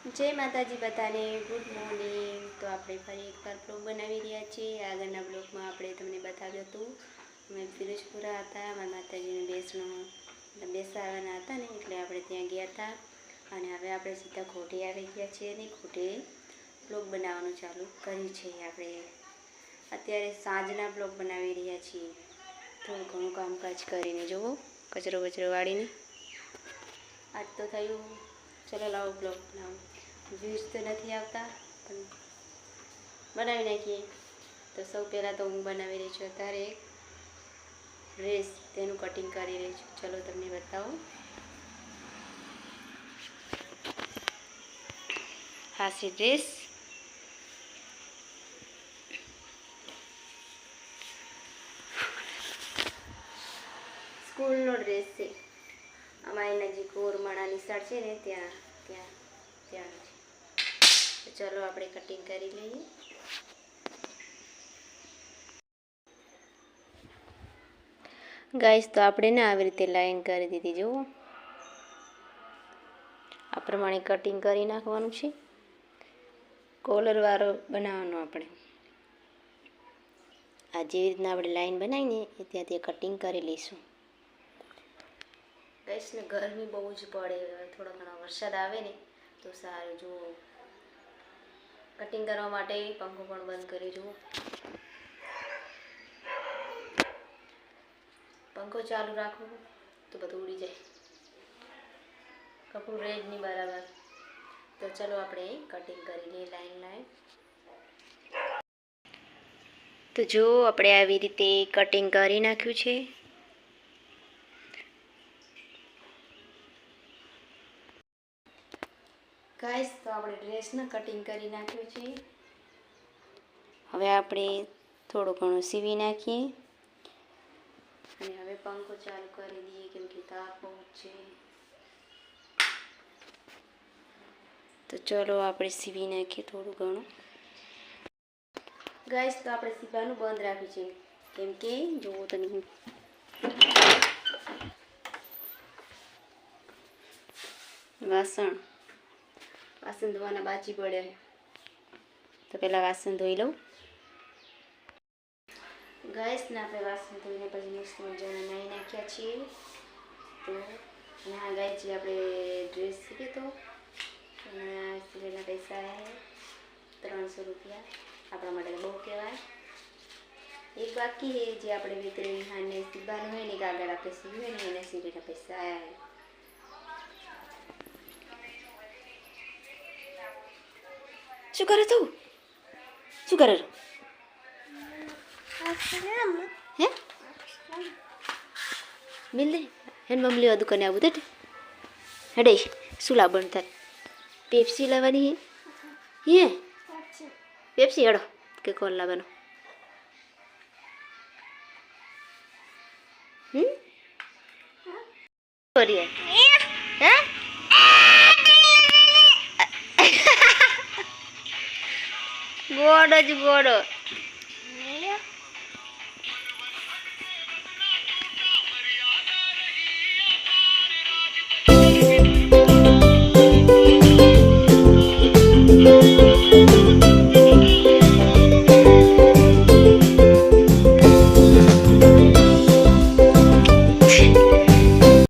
જય માતાજી બધાને, ગુડ મોર્નિંગ। તો આપણે ફરી એકવાર બ્લોગ બનાવી રહ્યા છીએ। આગળના બ્લોગમાં આપણે તમને બતાવ્યું હતું અમે ફિરોજપુરા હતા, મારા માતાજીને બેસાડવાના હતા ને, એટલે આપણે ત્યાં ગયા હતા। અને હવે આપણે સીધા ખોટે આવી ગયા છીએ અને ખોટે બ્લોગ બનાવવાનું ચાલુ કર્યું છે। આપણે અત્યારે સાંજના બ્લોગ બનાવી રહ્યા છીએ। થોડું ઘણું કામકાજ કરીને જુઓ, કચરો વાળીને આજ તો થયું। ચલો લાવો બ્લોગ બનાવો। વ્યૂઝ તો નથી આવતા પણ બનાવી નાખીએ। તો સૌ પહેલાં તો હું બનાવી રહી છું અત્યારે એક ડ્રેસ, તેનું કટિંગ કરી રહી છું। ચલો તમને બતાવું। હા છે ડ્રેસ, સ્કૂલનો ડ્રેસ છે। અમારી નજીક ઓરમાળા નિશાળ છે ને, ત્યાં છે। તો ચલો આપણે કટિંગ કરી લઈએ। ગાઈસ, તો આપણે ને આવી રીતે લાઈન કરી દીધી, જુઓ આ પ્રમાણે કટિંગ કરી નાખવાનું છે। કોલરવાળો બનાવવાનો આપણે, આ જેવી રીતના આપણે લાઈન બનાવીને એ ત્યાંથી કટિંગ કરી લઈશું। ગાઈસ ને ગરમી બહુ જ પડે, થોડો ઘણો વરસાદ આવે ને તો સારું। જુઓ કટિંગ કરવા માટે પંખો પણ બંધ કરી, જુઓ પંખો ચાલુ રાખો તો બધું ઉડી જાય, કપડું રહે જ નહીં બરાબર। તો ચલો આપણે કટિંગ કરી લઈએ લાઈન। તો જો આપણે આવી રીતે કટિંગ કરી નાખ્યું છે। ગાઈસ, તો આપણે ડ્રેસને કટિંગ કરી નાખ્યું છે। હવે આપણે થોડું ઘણું સીવી નાખીએ અને હવે પંખો ચાલુ કરી દઈએ, કેમ કે તાપ બહુ છે। તો ચલો આપણે સીવી નાખીએ થોડું ઘણું। ગાઈસ, તો આપણે સીવાનું બંધ રાખ્યું છે, કેમ કે જુઓ તમે વાસણ ધોવાના બાકી પડ્યા, તો પહેલાં વાસણ ધોઈ લઉં। ગાઈસ ને આપણે વાસણ ધોઈને પછી મસ્ત મજાના નાહી નાખ્યા છીએ। તો હા ગાઈસ, જે આપણે ડ્રેસ સીવી તો સિલાઈના પૈસા આવ્યા 300 રૂપિયા, આપણા માટે બહુ કહેવાય। એક બાકી છે જે આપણે વિતરણ હાને સીવવાનું હોય ને, કાગળ આપણે સીવ્યું હોય ને, એના સિલાઈના પૈસા આવ્યા। શું કરે તું? શું કરે? હે મિલ હે મમ્મી લેવા દુકાને આવું તે હેડે શું લાવવાનું તાર? પેપ્સી લાવવાની હે? પેપ્સી હેડો કે કોલ લાવવાનું? કરીએ હે ગોડો જ ગોડો।